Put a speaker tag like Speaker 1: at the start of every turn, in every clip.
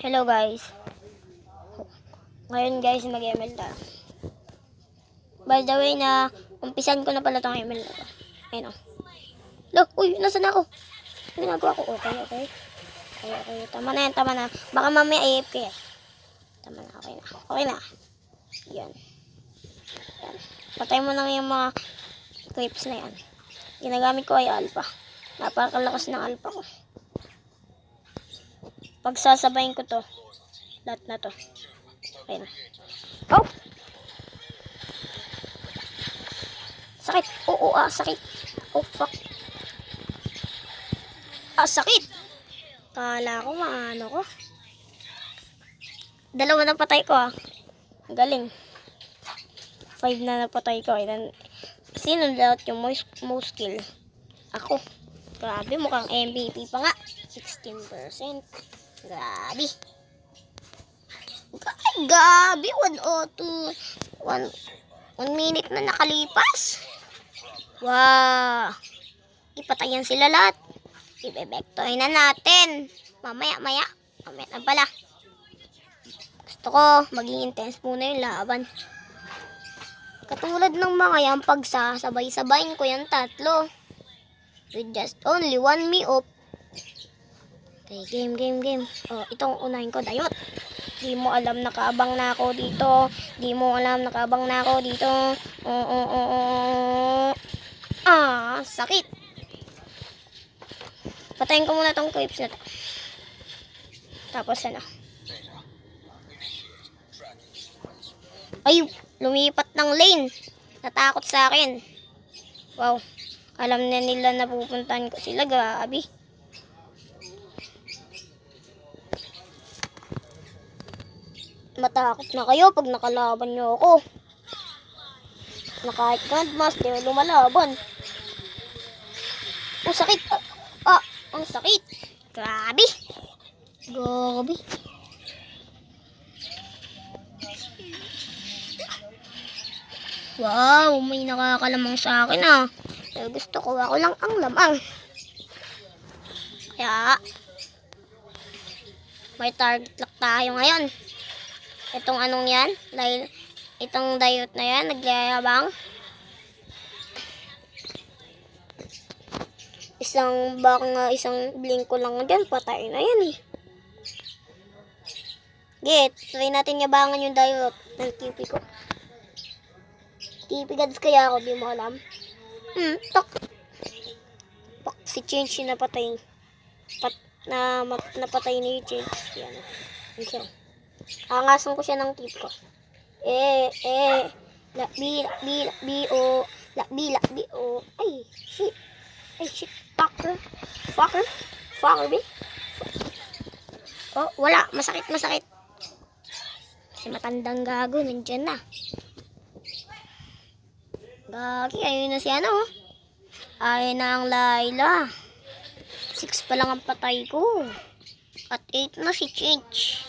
Speaker 1: Hello guys. Ngayon guys, mag-ML tayo. By the way na, umpisan ko na pala itong ML na to. Ayun o. Look, uy, nasan ako? Ginagawa ko. Okay. Tama na yan, tama na. Baka mamaya AFK. Tama na, okay na. Yan. Patay mo na yung mga clips na yan. Ginagamit ko ay alpha. Napakalakas ng alpha ko. Pagsasabayin ko to, lahat na to. Ayun. Oh! Sakit! Sakit! Oh, fuck! Sakit! Kala ko maano ko. Dalawa na patay ko Galing. 5 na napatay ko. Sino lahat yung most kill? Ako. Grabe, mukhang MVP pa nga. 16%. Grabe. Gabi, 1 minute na nakalipas. Wow. Ipatayan sila lahat. Ibebektoy na natin. Mamaya na pala. Gusto ko, maging intense muna yung laban. Katulad ng mga yan, pagsasabay-sabayin ko yung tatlo. With just only 1 me up. Okay, game. Oh, itong unahin ko, dayot. Di mo alam nakaabang na ako dito. Sakit. Patayin ko muna tong clips na to. Tapos ay, lumipat ng lane. Natakot sa akin. Wow. Alam na nila na pupuntahan ko sila. Grabe. Matakot na kayo pag nakalaban nyo ako. Na kahit Grandmaster lumalaban. Oh, sakit. Ang sakit. Grabe. Wow, may nakakalamang sa akin Pero gusto ko ako lang ang lamang. Kaya, may target lock tayo ngayon. Itong anong yan, dahil itong dayot na yan, nagyayabang. Isang blink ko lang dyan, patay na yan try natin yabangan yung dayot ng TP ko. TP gods kaya ako, di mo alam. Si Change yung napatay. Napatay ni Change. Yan. Okay. Angasan ko siya ng tip ko. Lakbi, Ay, shit. Fucker, be. Oh, wala. Masakit. Si matandang gago, nandyan na. Gagi, ayun na si ayun na ang Layla. 6 pa lang ang patay ko. At 8 na si Change.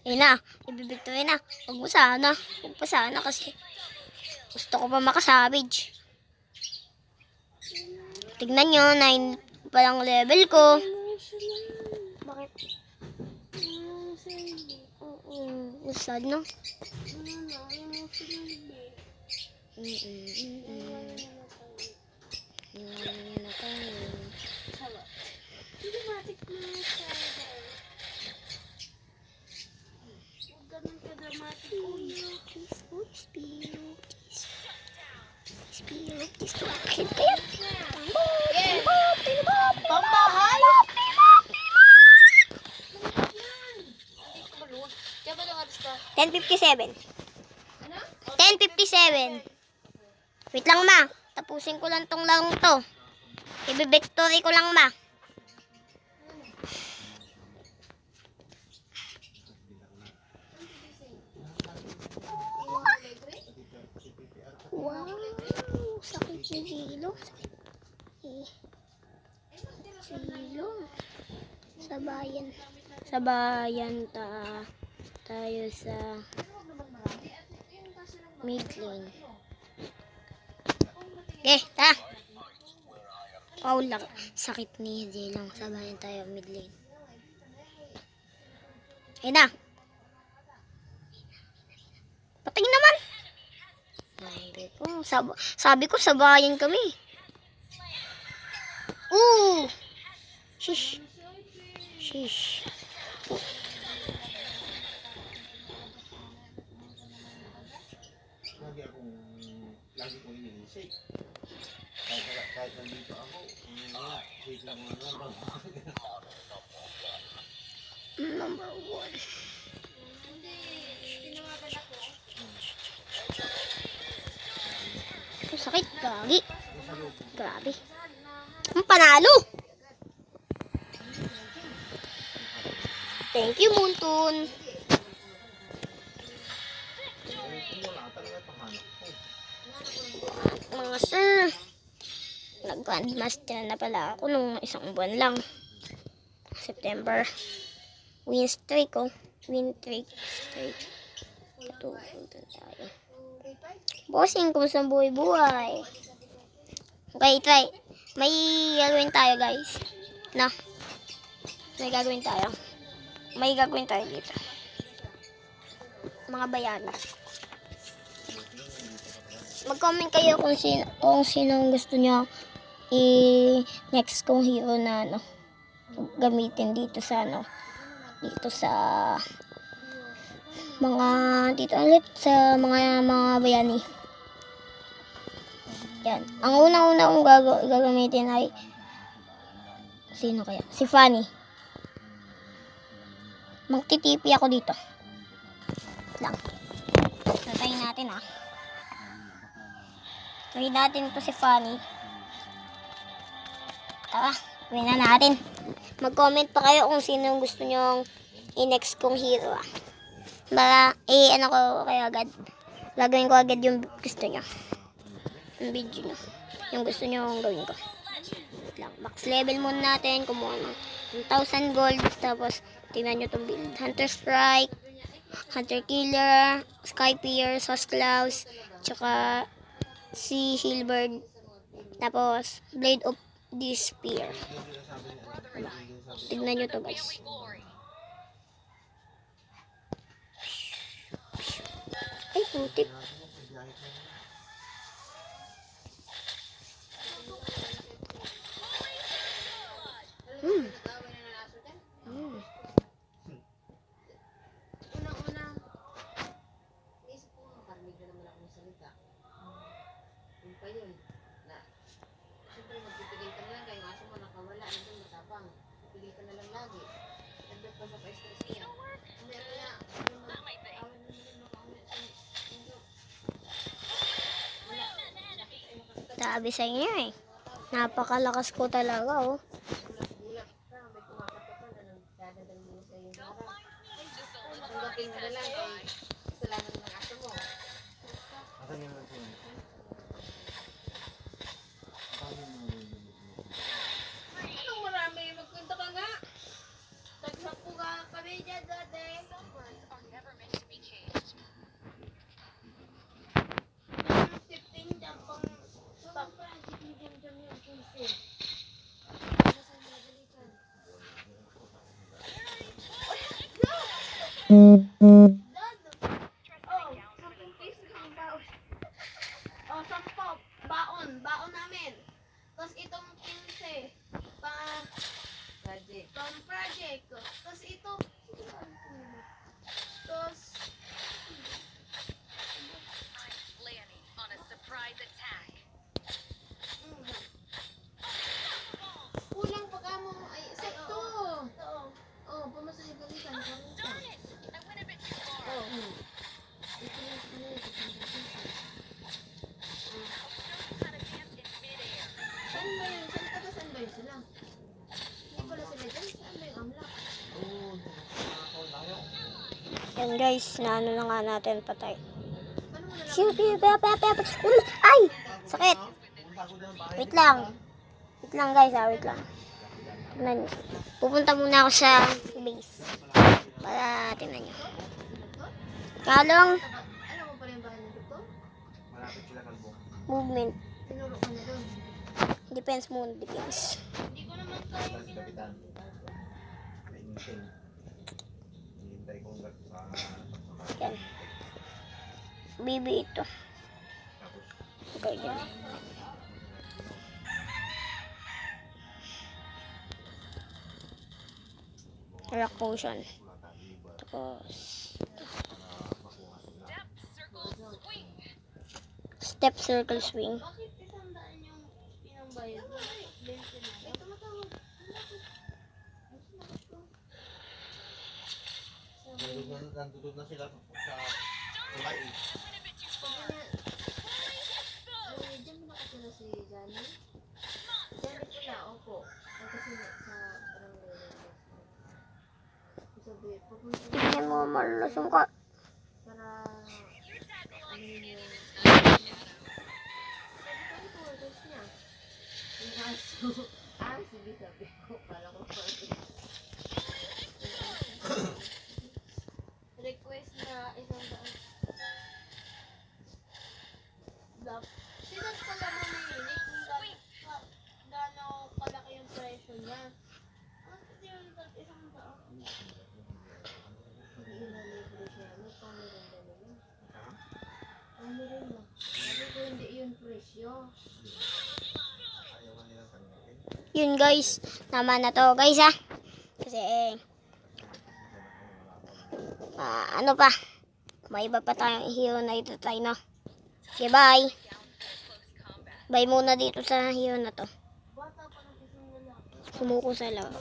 Speaker 1: Ayun na, ibibigtoy na. Huwag pa sana kasi gusto ko pa makasavage. Tignan nyo, 9 pa lang level ko. Bakit? Sad, no? $10.57. Wait lang tapusin ko lang tong lang to. Ibe-victory ko lang Wow, sakit ni Zilo. Zilo. Sabayan tayo sa mid lane. Okay, Oh, sakit ni Jay lang. Sabayan tayo mid lane. Ayun na. Patay naman. Sabi ko sabayan kami. Shish. Shish.
Speaker 2: Lagi kong ini-shake. Kahit nandito ako, shake lang mga naman.
Speaker 1: Number 1. Sakit, gagi. Grabe. Ang panalo. Thank you, Muntun.
Speaker 2: Wala talaga pahanap ko.
Speaker 1: Mga sir, nag-grandmaster na pala ako nung isang buwan lang. September. Win streak, oh. Win streak. Ito, punta tayo. Bossing, kumusta ang buhay-buhay? Okay, try. May gagawin tayo, guys. Na. May gagawin tayo dito. Mga bayani. Mag-comment kayo kung sino gusto nyo next kong hero na gamitin dito sa sa mga bayani. Yan. Ang unang-una kong gagamitin ay sino kaya? Si Fanny. Magtitipi ako dito. Lang. Tatayin natin Try natin ito si Fanny. Tara, gawin na natin. Mag-comment pa kayo kung sino gusto nyong i-next kong hero Para, gagawin ko agad yung gusto nyo. Yung video nyo. Yung gusto nyo gawin ko. Lang. Max level muna natin. Kumuha ng 1,000 gold. Tapos, tingnan nyo itong build. Hunter Strike, Hunter Killer, Sky Pierce, Sauce Claws, tsaka si Hilbert. Tapos, Blade of Despair. Tignan nyo to, guys. Ay, putik.
Speaker 3: Unang-una, isip ko, makarinig na naman ako ng salita. Yung pa yun, na, siyempre magpipigil ka na lang, kaya aso mo nakawala, nandun matapang. Pipigil ka na lang lagi. Nandun pa sa pa-stress niya. Meron na, awan na naman makawala.
Speaker 1: Sabi sa inyo napakalakas ko talaga, oh.
Speaker 3: Gulat ka, may kumakato ka na nagdadadal mo sa iyong harap. Tanggapin mo na lang, kay kasalanan ng aso mo.
Speaker 2: Asan yung nasa yun?
Speaker 3: Anong marami? Magkwento ka nga. Tagsampu ka kami dyan dati. Yung 15 dyan pang jam yung 15. Oh, 10 baon namin. Tapos itong 15 pang project. Tapos ito, tapos
Speaker 4: Planning on a surprise attack.
Speaker 3: kulang pa ka mo ay sakto. Oh, pamasahe balikan.
Speaker 4: Darn it! I went a bit too far.
Speaker 3: Oh.
Speaker 4: How to dance in midair.
Speaker 3: Saan ba yun? Saan ba yun sila? Hindi pala sila dyan. Saan ba yung amlak?
Speaker 1: Yan, guys, naano na nga natin patay.
Speaker 3: Paano mo nalang?
Speaker 1: Ay! Sakit! Wait lang. Wait lang, guys, wait lang. Tingnan nyo. Pupunta muna ako sa base. Para tingnan nyo. Kalong
Speaker 3: Alam mo pala yung bahay ng doktor?
Speaker 2: Malapit sila kalbo.
Speaker 1: movement.
Speaker 3: Tinuro ka na doon.
Speaker 1: Depends muna, depends.
Speaker 2: Tapos si Kapitan. May insane. Hihintay ko hanggat sa
Speaker 1: Yan. Bibi ito.
Speaker 2: tapos
Speaker 1: Okay, yan. Rock potion. Tapos,
Speaker 4: Step
Speaker 1: step circle
Speaker 4: circle swing.
Speaker 1: swing.
Speaker 3: Bakit isandaan yung pinambayad mo? 20 na. Ay, tumatawag.
Speaker 2: nandun na sila sa kulay.
Speaker 3: Ay, dyan mo nakatira si Johnny? Johnny pala, opo. Ay, kasi sa parang sabi, pupunta
Speaker 1: Tingnan mo, malusong ka.
Speaker 3: para ano yung orders niya. Yung aso. Sige, sabi ko. Kala ko pa. Request na isang daan. Sinas pala mo na yun eh, kung gano'ng kalaki yung presyo niya. Hindi yun, isang daan. Hindi yun na-libre siya. May pamirinda nila. Pamirinda. Sabi ko hindi yun presyo.
Speaker 2: Ayaw ka nilang tanggapin.
Speaker 1: Yun guys, naman na to guys ha. Kasi ano pa, may iba pa tayong hero na ito tayo no. Okay, bye. Bye muna dito sa hero na to.
Speaker 3: Bata pa ng isang lalaki.
Speaker 1: Sumuko sa loob.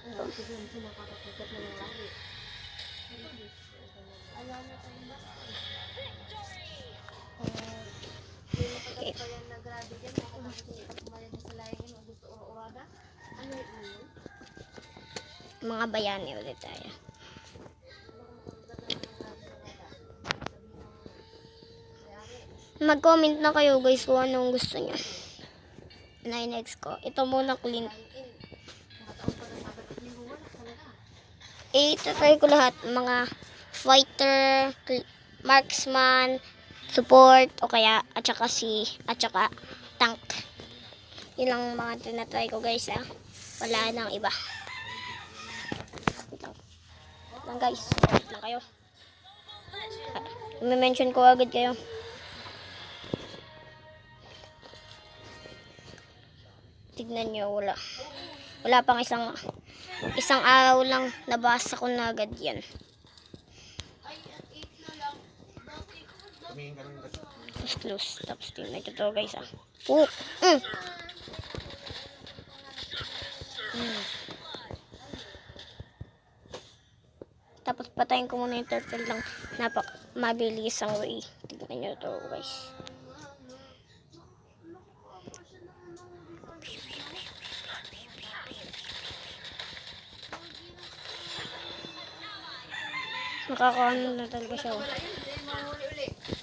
Speaker 3: Ano, siguro siya nakakapikat ng lalaki. Alam na tayo ba? Hindi matagal pa yan nag-grabe dyan. Nakatapos umayag na sa layan yun. Gusto ura-urada. Ano yun?
Speaker 1: Mga bayani ulit tayo. Mag-comment na kayo guys kung anong gusto nyo. Na next ko. Ito muna clean. Itatry ko lahat. Mga fighter, marksman, support, o kaya at saka tank. Yun lang mga tinatry ko guys ha. Wala nang iba. Wait lang guys. Wait lang kayo. I-mention ko agad kayo. Tignan nyo, wala pang isang araw lang nabasa ko na agad yan.
Speaker 3: Ay, at 8 na lang.
Speaker 2: Tumingin ka rin kasi.
Speaker 1: Tapos close. Tapos tingnan nyo to guys ah. Oh! Mm. Mm. Tapos patayin ko muna yung turtle lang. Mabilis ang way. Tignan nyo to guys. Nakakaano na talaga siya.
Speaker 3: Wala yun. Hindi mahuli uli.